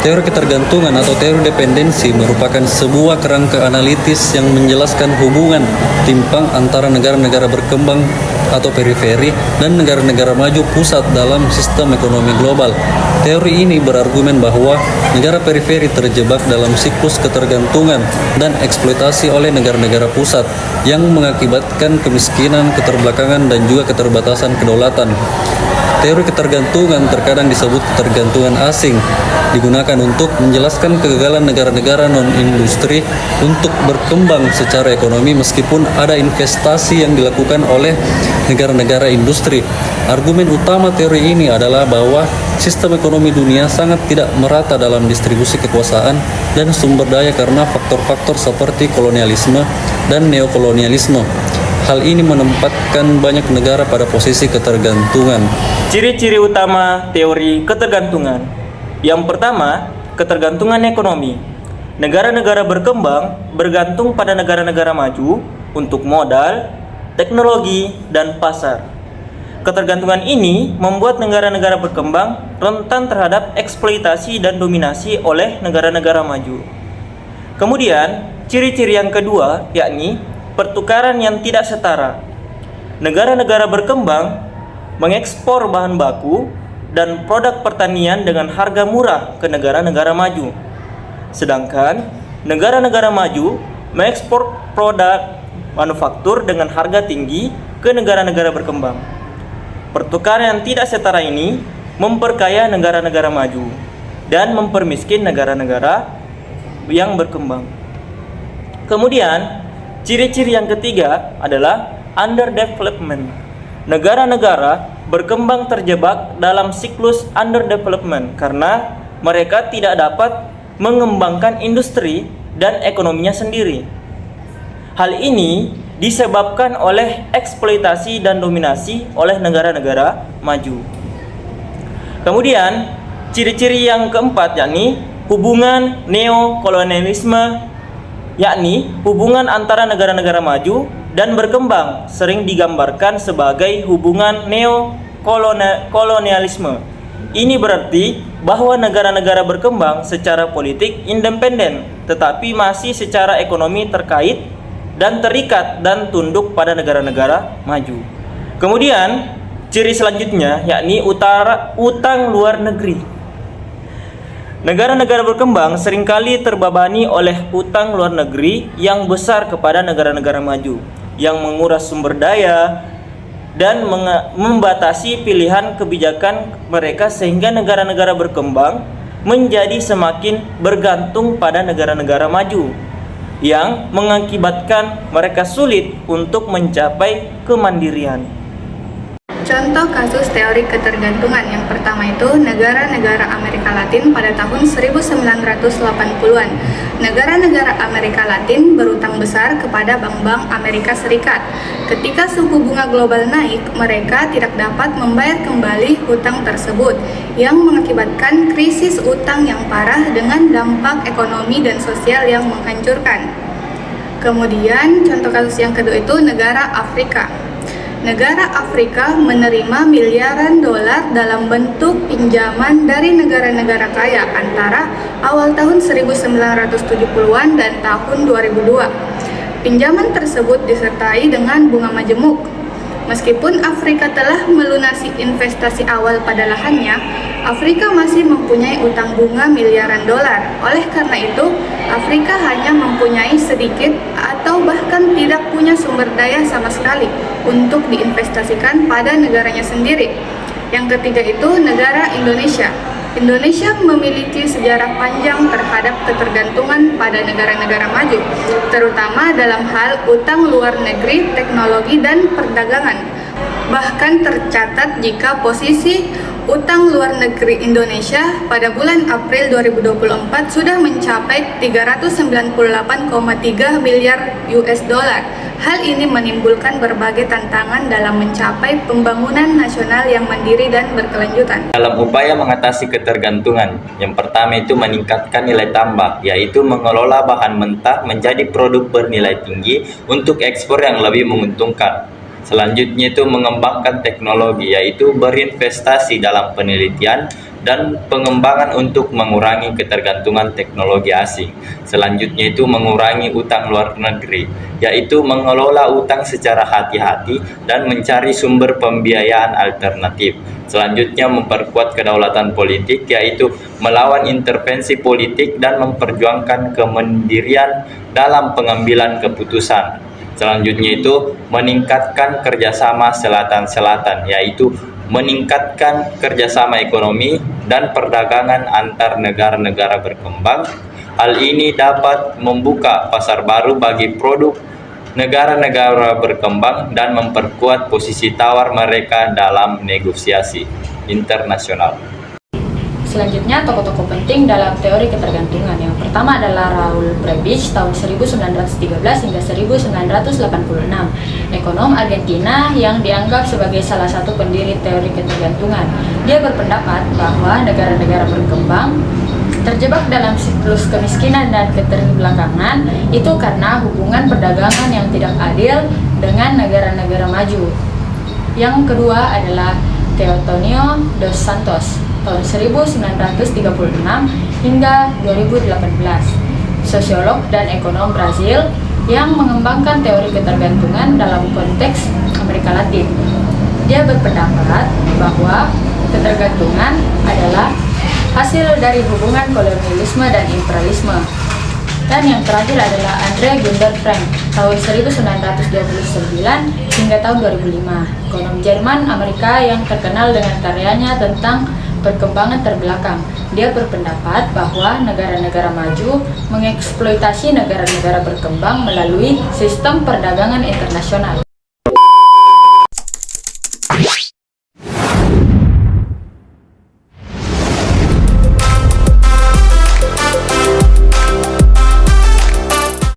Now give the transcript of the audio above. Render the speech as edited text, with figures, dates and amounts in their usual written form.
Teori ketergantungan atau teori dependensi merupakan sebuah kerangka analitis yang menjelaskan hubungan timpang antara negara-negara berkembang atau periferi dan negara-negara maju pusat dalam sistem ekonomi global. Teori ini berargumen bahwa negara periferi terjebak dalam siklus ketergantungan dan eksploitasi oleh negara-negara pusat yang mengakibatkan kemiskinan, keterbelakangan, dan juga keterbatasan kedaulatan. Teori ketergantungan terkadang disebut ketergantungan asing, digunakan untuk menjelaskan kegagalan negara-negara non-industri untuk berkembang secara ekonomi meskipun ada investasi yang dilakukan oleh negara-negara industri. Argumen utama teori ini adalah bahwa sistem ekonomi dunia sangat tidak merata dalam distribusi kekuasaan dan sumber daya karena faktor-faktor seperti kolonialisme dan neokolonialisme. Hal ini menempatkan banyak negara pada posisi ketergantungan. Ciri-ciri utama teori ketergantungan. Yang pertama, ketergantungan ekonomi. Negara-negara berkembang bergantung pada negara-negara maju untuk modal, teknologi, dan pasar. Ketergantungan ini membuat negara-negara berkembang rentan terhadap eksploitasi dan dominasi oleh negara-negara maju. Kemudian, ciri-ciri yang kedua yakni pertukaran yang tidak setara. Negara-negara berkembang mengekspor bahan baku dan produk pertanian dengan harga murah ke negara-negara maju. Sedangkan negara-negara maju mengekspor produk manufaktur dengan harga tinggi ke negara-negara berkembang. Pertukaran yang tidak setara ini memperkaya negara-negara maju dan mempermiskin negara-negara yang berkembang. Kemudian, ciri-ciri yang ketiga adalah underdevelopment. Negara-negara berkembang terjebak dalam siklus underdevelopment karena mereka tidak dapat mengembangkan industri dan ekonominya sendiri. Hal ini disebabkan oleh eksploitasi dan dominasi oleh negara-negara maju. Kemudian, ciri-ciri yang keempat yakni hubungan neokolonialisme, yakni hubungan antara negara-negara maju dan berkembang sering digambarkan sebagai hubungan neokolonialisme. Ini berarti bahwa negara-negara berkembang secara politik independen, tetapi masih secara ekonomi terkait dan terikat dan tunduk pada negara-negara maju. Kemudian, ciri selanjutnya yakni utang luar negeri. Negara-negara berkembang seringkali terbebani oleh utang luar negeri yang besar kepada negara-negara maju, yang menguras sumber daya dan membatasi pilihan kebijakan mereka sehingga negara-negara berkembang menjadi semakin bergantung pada negara-negara maju, yang mengakibatkan mereka sulit untuk mencapai kemandirian. Contoh kasus teori ketergantungan yang pertama itu negara-negara Amerika Latin pada tahun 1980-an. Negara-negara Amerika Latin berutang besar kepada bank-bank Amerika Serikat. Ketika suku bunga global naik, mereka tidak dapat membayar kembali hutang tersebut, yang mengakibatkan krisis utang yang parah dengan dampak ekonomi dan sosial yang menghancurkan. Kemudian contoh kasus yang kedua itu negara Afrika. Negara Afrika menerima miliaran dolar dalam bentuk pinjaman dari negara-negara kaya antara awal tahun 1970-an dan tahun 2002. Pinjaman tersebut disertai dengan bunga majemuk. Meskipun Afrika telah melunasi investasi awal pada lahannya, Afrika masih mempunyai utang bunga miliaran dolar. Oleh karena itu, Afrika hanya mempunyai sedikit atau bahkan tidak punya sumber daya sama sekali untuk diinvestasikan pada negaranya sendiri. Yang ketiga itu negara Indonesia. Indonesia memiliki sejarah panjang terhadap ketergantungan pada negara-negara maju, terutama dalam hal utang luar negeri, teknologi, dan perdagangan. Bahkan tercatat jika posisi Utang luar negeri Indonesia pada bulan April 2024 sudah mencapai 398,3 miliar US dollar. Hal ini menimbulkan berbagai tantangan dalam mencapai pembangunan nasional yang mandiri dan berkelanjutan. Dalam upaya mengatasi ketergantungan, yang pertama itu meningkatkan nilai tambah, yaitu mengelola bahan mentah menjadi produk bernilai tinggi untuk ekspor yang lebih menguntungkan. Selanjutnya itu mengembangkan teknologi, yaitu berinvestasi dalam penelitian dan pengembangan untuk mengurangi ketergantungan teknologi asing. Selanjutnya itu mengurangi utang luar negeri, yaitu mengelola utang secara hati-hati dan mencari sumber pembiayaan alternatif. Selanjutnya memperkuat kedaulatan politik, yaitu melawan intervensi politik dan memperjuangkan kemandirian dalam pengambilan keputusan. Selanjutnya itu meningkatkan kerjasama selatan-selatan, yaitu meningkatkan kerjasama ekonomi dan perdagangan antar negara-negara berkembang. Hal ini dapat membuka pasar baru bagi produk negara-negara berkembang dan memperkuat posisi tawar mereka dalam negosiasi internasional. Selanjutnya, tokoh-tokoh penting dalam teori ketergantungan. Yang pertama adalah Raul Prebisch tahun 1913 hingga 1986, ekonom Argentina yang dianggap sebagai salah satu pendiri teori ketergantungan. Dia berpendapat bahwa negara-negara berkembang terjebak dalam siklus kemiskinan dan keterbelakangan itu karena hubungan perdagangan yang tidak adil dengan negara-negara maju. Yang kedua adalah Teotonio dos Santos tahun 1936 hingga 2018, sosiolog dan ekonom Brazil yang mengembangkan teori ketergantungan dalam konteks Amerika Latin. Dia berpendapat bahwa ketergantungan adalah hasil dari hubungan kolonialisme dan imperialisme. Dan yang terakhir adalah Andre Gunder Frank tahun 1929 hingga tahun 2005, ekonom Jerman Amerika yang terkenal dengan karyanya tentang perkembangan terbelakang. Dia berpendapat bahwa negara-negara maju mengeksploitasi negara-negara berkembang melalui sistem perdagangan internasional.